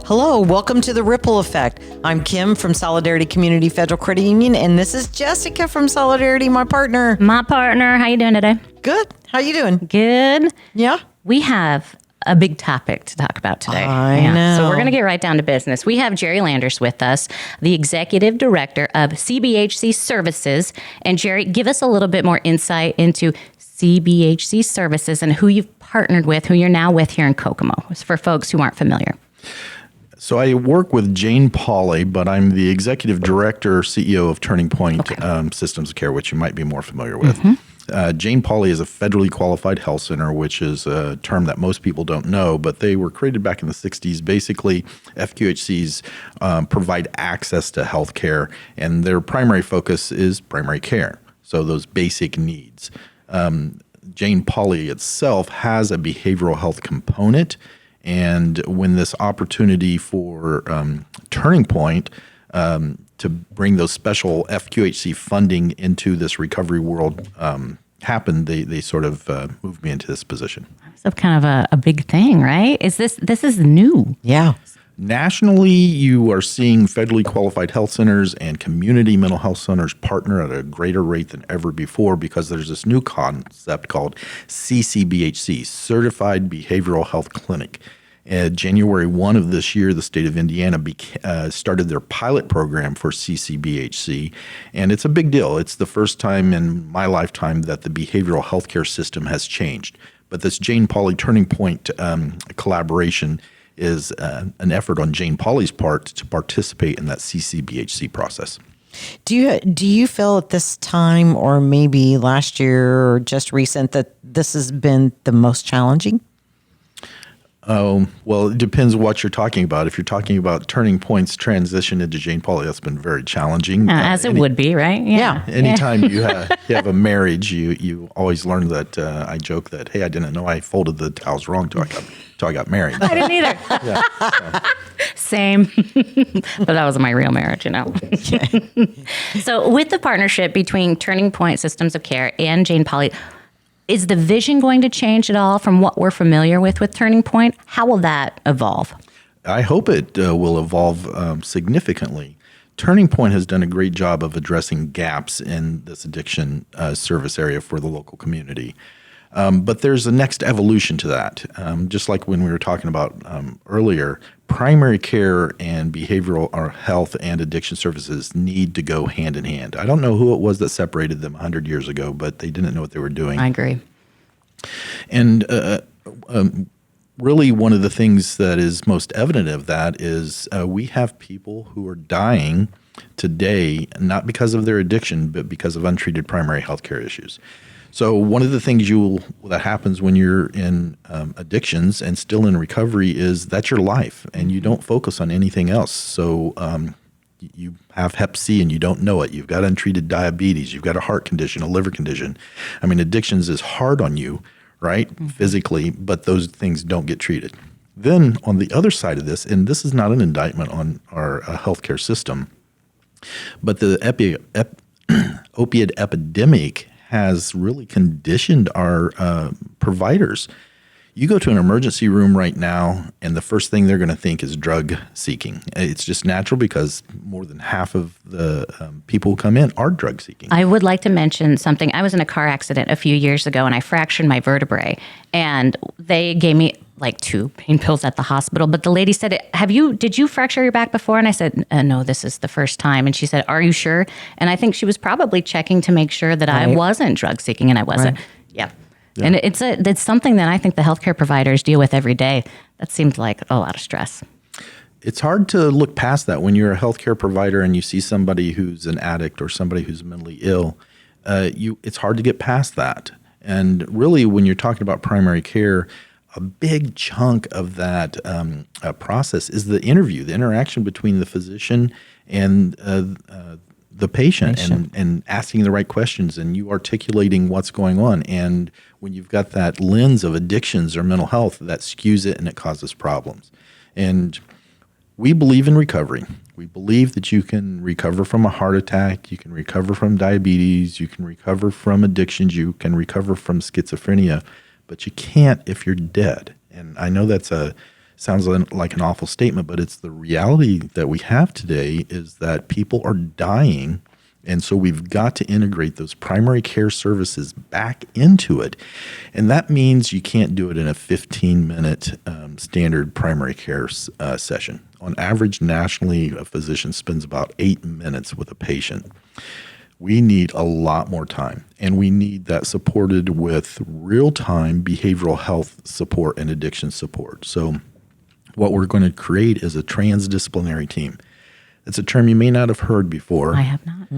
Hello, welcome to the Ripple Effect. I'm Kim from Solidarity Community Federal Credit Union, and this is Jessica from Solidarity, my partner. How you doing today? Good. How you doing? Good. Yeah. We have a big topic to talk about today. I know. So we're going to get right down to business. We have Jerry Landers with us, the Executive Director of CBHC Services. And Jerry, give us a little bit more insight into CBHC Services and who you've partnered with, who you're now with here in Kokomo, for folks who aren't familiar. So I work with Jane Pauley, but I'm the Executive Director, CEO of Turning Point Systems of Care, which you might be more familiar with. Jane Pauley is a federally qualified health center, which is a term that most people don't know, but they were created back in the 60s. Basically, FQHCs provide access to health care, and their primary focus is primary care, so those basic needs. Jane Pauley itself has a behavioral health component, and when this opportunity for Turning Point to bring those special FQHC funding into this recovery world happened, they sort of moved me into this position. So kind of a big thing, right? This is new. Yeah. Nationally, you are seeing federally qualified health centers and community mental health centers partner at a greater rate than ever before because there's this new concept called CCBHC, Certified Behavioral Health Clinic. January 1 of this year, the state of Indiana started their pilot program for CCBHC, and it's a big deal. It's the first time in my lifetime that the behavioral healthcare system has changed. But this Jane Pauley Turning Point collaboration is an effort on Jane Pauley's part to participate in that CCBHC process. Do you feel at this time, or maybe last year or just recent, that this has been the most challenging? Oh, well, it depends what you're talking about. If you're talking about Turning Point's transition into Jane Pauley, that's been very challenging. As it would be, right? Yeah. Anytime you have a marriage, you always learn that, I joke that, hey, I didn't know I folded the towels wrong till I got married. I didn't either. Same. But that was my real marriage, So with the partnership between Turning Point Systems of Care and Jane Pauley, is the vision going to change at all from what we're familiar with Turning Point? How will that evolve? I hope it will evolve significantly. Turning Point has done a great job of addressing gaps in this addiction service area for the local community. But there's a next evolution to that. Just like when we were talking about earlier, primary care and behavioral or health and addiction services need to go hand in hand. I don't know who it was that separated them 100 years ago, but they didn't know what they were doing. I agree. And really one of the things that is most evident of that is we have people who are dying today, not because of their addiction, but because of untreated primary health care issues. So one of the things that happens when you're in addictions and still in recovery is that's your life, and you don't focus on anything else. So you have Hep C and you don't know it. You've got untreated diabetes. You've got a heart condition, a liver condition. I mean, addictions is hard on you, right, physically, but those things don't get treated. Then on the other side of this, and this is not an indictment on our healthcare system, but the opiate epidemic has really conditioned our providers. You go to an emergency room right now, and the first thing they're going to think is drug seeking. It's just natural because more than half of the people who come in are drug seeking. I would like to mention something. I was in a car accident a few years ago, and I fractured my vertebrae. And they gave me like 2 pain pills at the hospital. But the lady said, did you fracture your back before? And I said, no, this is the first time. And she said, are you sure? And I think she was probably checking to make sure that I wasn't drug seeking, and I wasn't. Right. Yeah. And it's something that I think the healthcare providers deal with every day. That seems like a lot of stress. It's hard to look past that when you're a healthcare provider and you see somebody who's an addict or somebody who's mentally ill. It's hard to get past that. And really, when you're talking about primary care, a big chunk of that process is the interview, the interaction between the physician and the patient. And asking the right questions and you articulating what's going on. And when you've got that lens of addictions or mental health, that skews it and it causes problems. And we believe in recovery. We believe that you can recover from a heart attack, you can recover from diabetes, you can recover from addictions, you can recover from schizophrenia, but you can't if you're dead. And I know that's a Sounds like an awful statement, but it's the reality that we have today is that people are dying. And so we've got to integrate those primary care services back into it. And that means you can't do it in a 15-minute standard primary care session. On average, nationally, a physician spends about 8 minutes with a patient. We need a lot more time, and we need that supported with real-time behavioral health support and addiction support. So what we're going to create is a transdisciplinary team. It's a term you may not have heard before. I have not.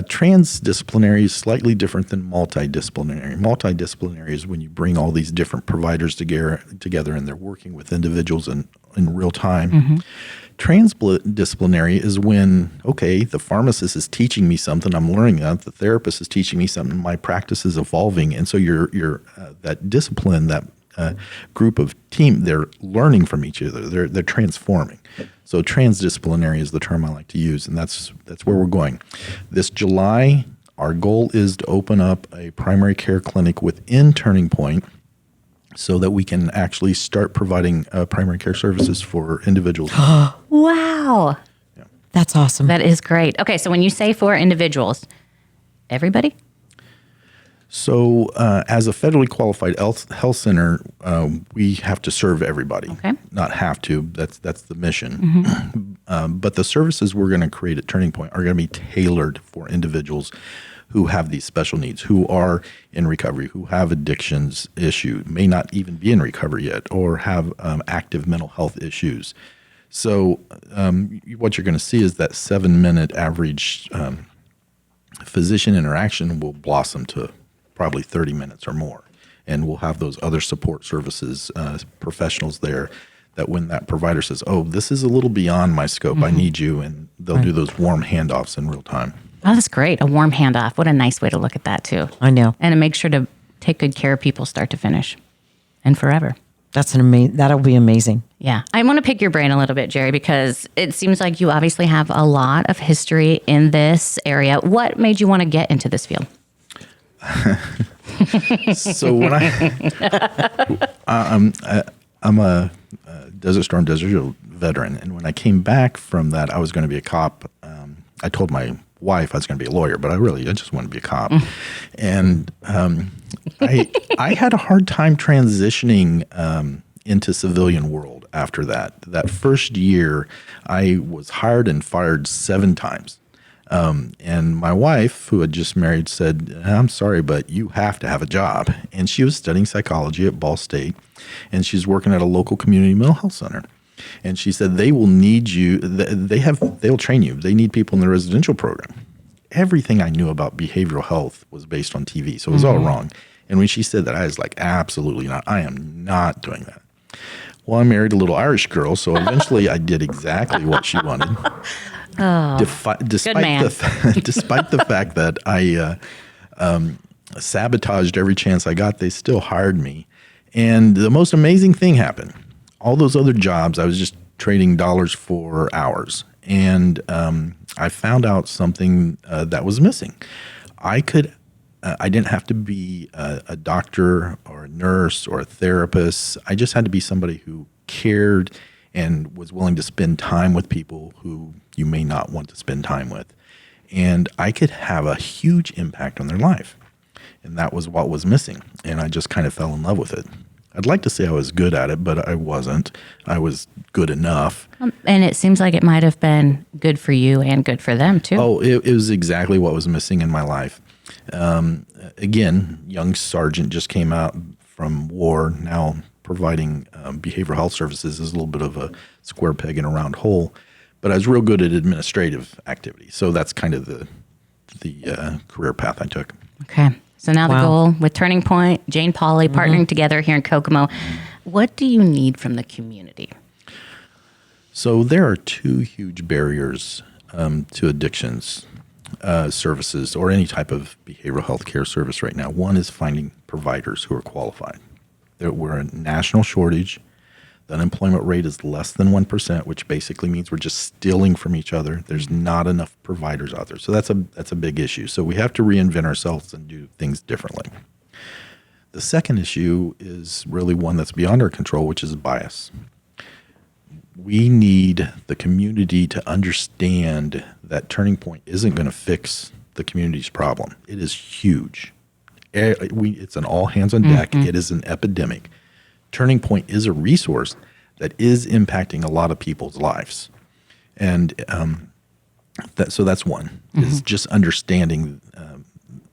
Transdisciplinary is slightly different than multidisciplinary. Multidisciplinary is when you bring all these different providers together and they're working with individuals in real time. Transdisciplinary is when, okay, the pharmacist is teaching me something, I'm learning that. The therapist is teaching me something, my practice is evolving. And so you're that discipline, that group of team, they're learning from each other. They're transforming. So transdisciplinary is the term I like to use, and that's where we're going. This July, our goal is to open up a primary care clinic within Turning Point so that we can actually start providing primary care services for individuals. Wow. That's awesome. That is great. Okay, so when you say for individuals, everybody? So as a federally qualified health center, we have to serve everybody. Okay. Not have to. That's the mission. But the services we're going to create at Turning Point are going to be tailored for individuals who have these special needs, who are in recovery, who have addictions issue, may not even be in recovery yet, or have active mental health issues. So what you're going to see is that 7-minute average physician interaction will blossom to probably 30 minutes or more. And we'll have those other support services, professionals there, that when that provider says, oh, this is a little beyond my scope, I need you, and they'll do those warm handoffs in real time. Oh, that's great. A warm handoff. What a nice way to look at that, too. I know. And to make sure to take good care of people start to finish and forever. That's that'll be amazing. Yeah. I want to pick your brain a little bit, Jerry, because it seems like you obviously have a lot of history in this area. What made you want to get into this field? So when I'm a Desert Storm Desert veteran, and when I came back from that, I was going to be a cop. I told my wife I was going to be a lawyer, but I just wanted to be a cop. And I had a hard time transitioning into civilian world after that. That first year, I was hired and fired 7 times. And my wife, who had just married, said, I'm sorry, but you have to have a job. And she was studying psychology at Ball State, and she's working at a local community mental health center. And she said, they will need you. They'll train you. They need people in the residential program. Everything I knew about behavioral health was based on TV, so it was all wrong. And when she said that, I was like, absolutely not. I am not doing that. Well, I married a little Irish girl, so eventually I did exactly what she wanted. Despite the fact that I sabotaged every chance I got, they still hired me. And the most amazing thing happened. All those other jobs, I was just trading dollars for hours. And I found out something that was missing. I didn't have to be a doctor or a nurse or a therapist. I just had to be somebody who cared and was willing to spend time with people who you may not want to spend time with. And I could have a huge impact on their life. And that was what was missing. And I just kind of fell in love with it. I'd like to say I was good at it, but I wasn't. I was good enough. And it seems like it might have been good for you and good for them, too. Oh, it was exactly what was missing in my life. Again, young sergeant just came out from war, now providing behavioral health services is a little bit of a square peg in a round hole. But I was real good at administrative activity. So that's kind of the career path I took. Okay. So now the goal with Turning Point, Jane Pauley, partnering together here in Kokomo. What do you need from the community? So there are 2 huge barriers to addictions services or any type of behavioral health care service right now. One is finding providers who are qualified. We're a national shortage. The unemployment rate is less than 1%, which basically means we're just stealing from each other. There's not enough providers out there. So that's a big issue. So we have to reinvent ourselves and do things differently. The second issue is really one that's beyond our control, which is bias. we need the community to understand that Turning Point isn't going to fix the community's problem. It is huge. It's an all hands on deck. It is an epidemic. Turning Point is a resource that is impacting a lot of people's lives. And so that's one, is just understanding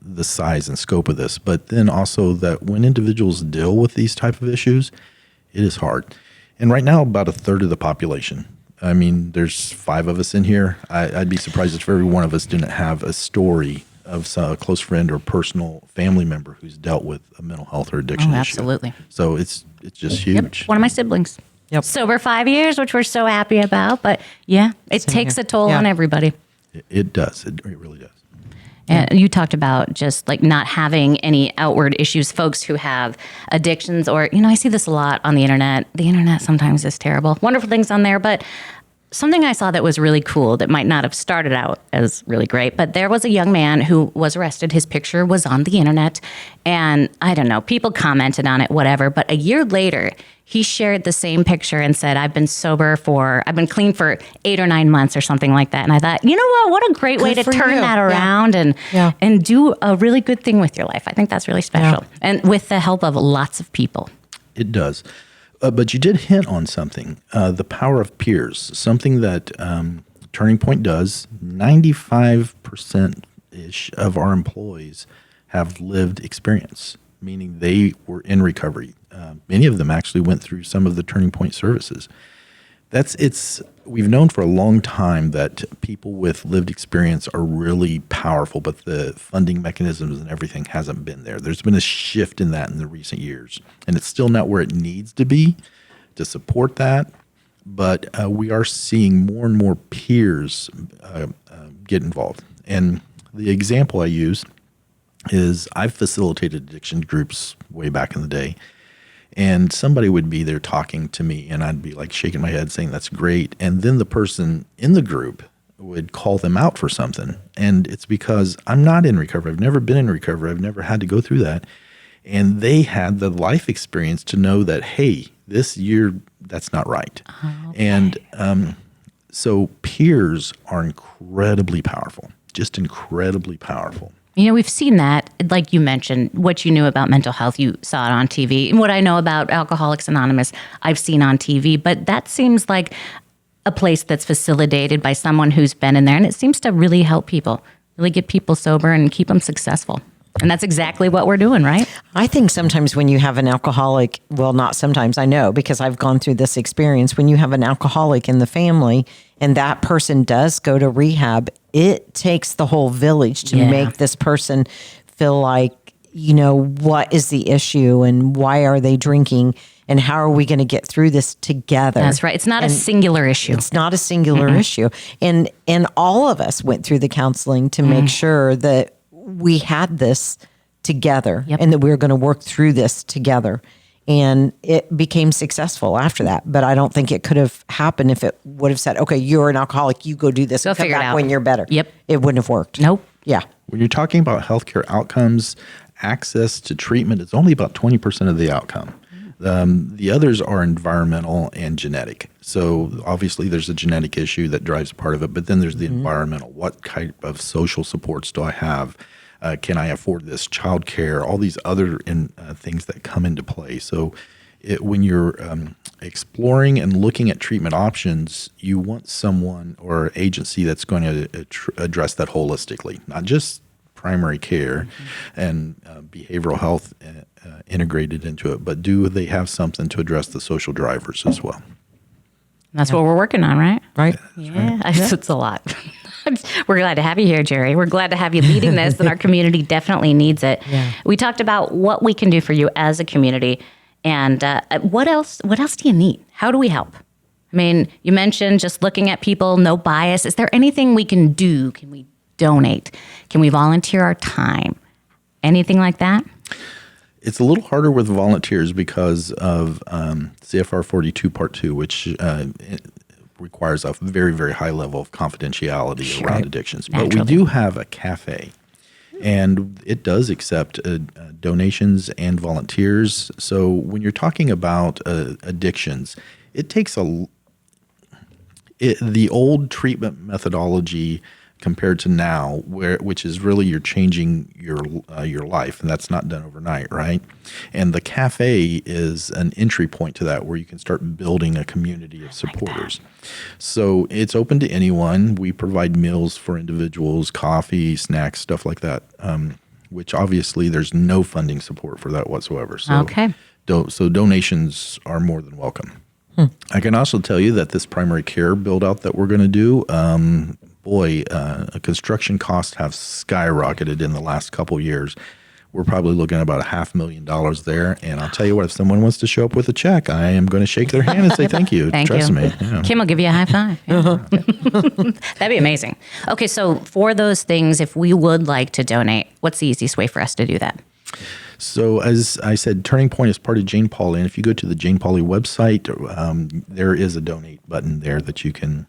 the size and scope of this. But then also that when individuals deal with these type of issues, it is hard. And right now, about a third of the population. I mean, there's 5 of us in here. I'd be surprised if every one of us didn't have a story of a close friend or personal family member who's dealt with a mental health or addiction issue. Absolutely. So it's just huge. Yep. One of my siblings. Yep. Sober 5 years, which we're so happy about. But yeah, it takes a toll on everybody. It does. It really does. And you talked about just like not having any outward issues, folks who have addictions or, I see this a lot on the internet. The internet sometimes is terrible. Wonderful things on there, but something I saw that was really cool that might not have started out as really great, but there was a young man who was arrested. His picture was on the internet and I don't know, people commented on it, whatever. But a year later, he shared the same picture and said, I've been clean for 8 or 9 months or something like that. And I thought, you know what a great way to turn that around and do a really good thing with your life. I think that's really special. Yeah. And with the help of lots of people. It does. But you did hint on something, the power of peers, something that Turning Point does. 95%-ish of our employees have lived experience, meaning they were in recovery. Many of them actually went through some of the Turning Point services. We've known for a long time that people with lived experience are really powerful, but the funding mechanisms and everything hasn't been there. There's been a shift in that in the recent years, and it's still not where it needs to be to support that. But we are seeing more and more peers get involved. And the example I use is I've facilitated addiction groups way back in the day. And somebody would be there talking to me, and I'd be like shaking my head saying, that's great. And then the person in the group would call them out for something. And it's because I'm not in recovery. I've never been in recovery. I've never had to go through that. And they had the life experience to know that, hey, this year, that's not right. Okay. And so peers are incredibly powerful, just incredibly powerful. We've seen that, like you mentioned, what you knew about mental health, you saw it on TV. And what I know about Alcoholics Anonymous, I've seen on TV. But that seems like a place that's facilitated by someone who's been in there. And it seems to really help people, really get people sober and keep them successful. And that's exactly what we're doing, right? I think sometimes when you have an alcoholic, well, not sometimes, I know, because I've gone through this experience, when you have an alcoholic in the family and that person does go to rehab, it takes the whole village to make this person feel like, what is the issue and why are they drinking and how are we going to get through this together? That's right. It's not a singular issue. It's not a singular issue. And all of us went through the counseling to make sure that we had this together and that we were going to work through this together. And it became successful after that. But I don't think it could have happened if it would have said, okay, you're an alcoholic, you go do this and come back when you're better. Yep. It wouldn't have worked. Nope. Yeah. When you're talking about healthcare outcomes, access to treatment is only about 20% of the outcome. The others are environmental and genetic. So obviously there's a genetic issue that drives part of it, but then there's the environmental. What type of social supports do I have? Can I afford this? Childcare, all these other things that come into play. So when you're exploring and looking at treatment options, you want someone or agency that's going to address that holistically, not just primary care and behavioral health integrated into it, but do they have something to address the social drivers as well? That's what we're working on, right? Right. Yeah, it's a lot. We're glad to have you here, Jerry. We're glad to have you leading this, and our community definitely needs it. Yeah. We talked about what we can do for you as a community, and what else do you need? How do we help? I mean, you mentioned just looking at people, no bias. Is there anything we can do? Can we donate? Can we volunteer our time? Anything like that? It's a little harder with volunteers because of CFR 42 Part 2, which requires a very, very high level of confidentiality around addictions. Naturally. But we do have a cafe, and it does accept donations and volunteers. So when you're talking about addictions, it takes The old treatment methodology compared to now, which is really you're changing your life, and that's not done overnight, right? And the cafe is an entry point to that, where you can start building a community of supporters. So it's open to anyone. We provide meals for individuals, coffee, snacks, stuff like that. Which obviously there's no funding support for that whatsoever. So Okay. So donations are more than welcome. I can also tell you that this primary care build out that we're going to do, construction costs have skyrocketed in the last couple years. We're probably looking at about $500,000 there. And I'll tell you what, if someone wants to show up with a check, I am going to shake their hand and say thank you. Trust me. Yeah. Kim will give you a high five. Yeah. That'd be amazing. Okay, so for those things, if we would like to donate, what's the easiest way for us to do that? So as I said, Turning Point is part of Jane Pauley. And if you go to the Jane Pauley website, there is a donate button there that you can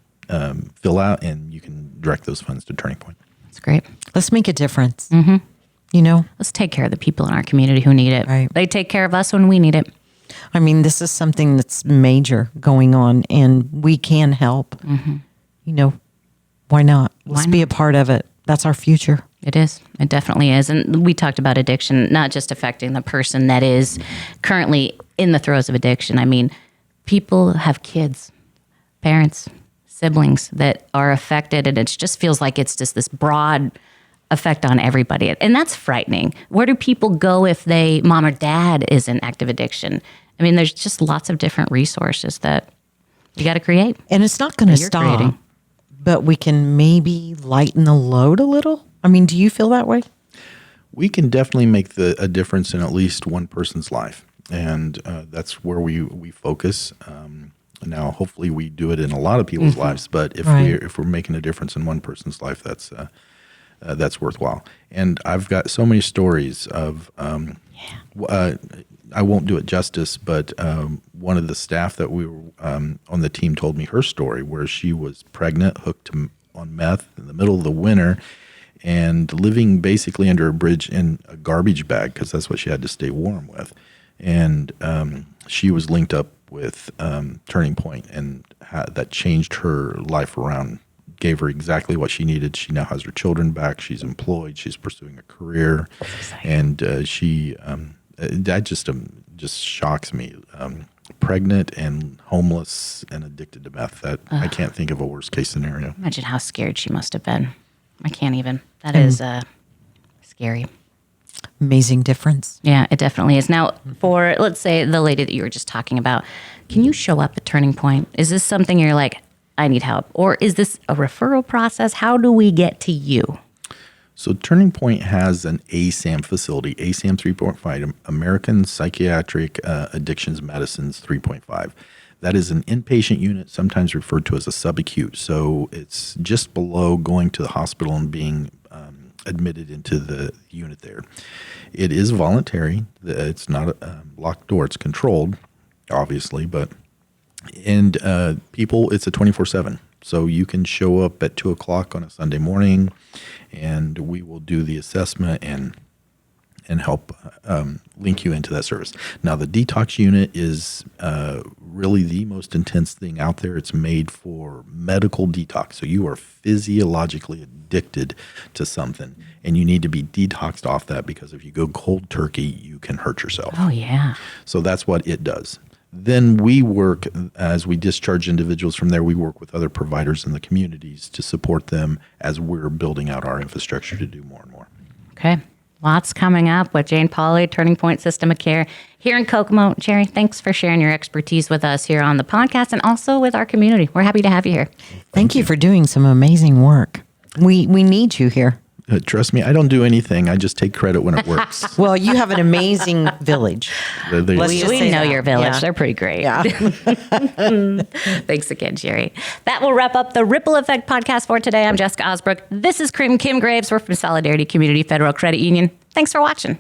fill out, and you can direct those funds to Turning Point. That's great. Let's make a difference. Let's take care of the people in our community who need it. Right. They take care of us when we need it. I mean, this is something that's major going on, and we can help. Why not? Let's be a part of it. That's our future. It is. It definitely is. And we talked about addiction, not just affecting the person that is currently in the throes of addiction. I mean, people have kids, parents, siblings that are affected, and it just feels like it's just this broad effect on everybody. And that's frightening. Where do people go if mom or dad is in active addiction? I mean, there's just lots of different resources that you got to create. And it's not going to stop, creating. but we can maybe lighten the load a little. I mean, do you feel that way? We can definitely make a difference in at least one person's life. And that's where we focus. Now, hopefully we do it in a lot of people's lives, but if we're making a difference in one person's life, that's worthwhile. And I've got so many stories of, I won't do it justice, but one of the staff that we were on the team told me her story, where she was pregnant, hooked on meth in the middle of the winter, and living basically under a bridge in a garbage bag, because that's what she had to stay warm with. And she was linked up with Turning Point, and that changed her life around, gave her exactly what she needed. She now has her children back. She's employed. She's pursuing a career. And that just shocks me. Pregnant and homeless and addicted to meth. That I can't think of a worst case scenario. Imagine how scared she must have been. I can't even. That is scary. Amazing difference. Yeah, it definitely is. Now, for, let's say, the lady that you were just talking about, can you show up at Turning Point? Is this something you're like, I need help? Or is this a referral process? How do we get to you? So Turning Point has an ASAM facility, ASAM 3.5, American Psychiatric Addictions Medicines 3.5. That is an inpatient unit, sometimes referred to as a subacute. So it's just below going to the hospital and being admitted into the unit there. It is voluntary. It's not a locked door. It's controlled, obviously, and people, it's a 24/7. So you can show up at 2:00 on a Sunday morning, and we will do the assessment and help link you into that service. Now, the detox unit is really the most intense thing out there. It's made for medical detox. So you are physiologically addicted to something, and you need to be detoxed off that, because if you go cold turkey, you can hurt yourself. Oh, yeah. So that's what it does. Then we work, as we discharge individuals from there, we work with other providers in the communities to support them as we're building out our infrastructure to do more and more. Okay. Lots coming up with Jane Pauley, Turning Point System of Care here in Kokomo. Jerry, thanks for sharing your expertise with us here on the podcast and also with our community. We're happy to have you here. Thank you for doing some amazing work. We need you here. Trust me, I don't do anything. I just take credit when it works. Well, you have an amazing village. Let's We just say know that. your village. Yeah. They're pretty great. Yeah. Thanks again, Jerry. That will wrap up the Ripple Effect podcast for today. I'm Jessica Ausbrook. This is Kim Graves. We're from Solidarity Community Federal Credit Union. Thanks for watching.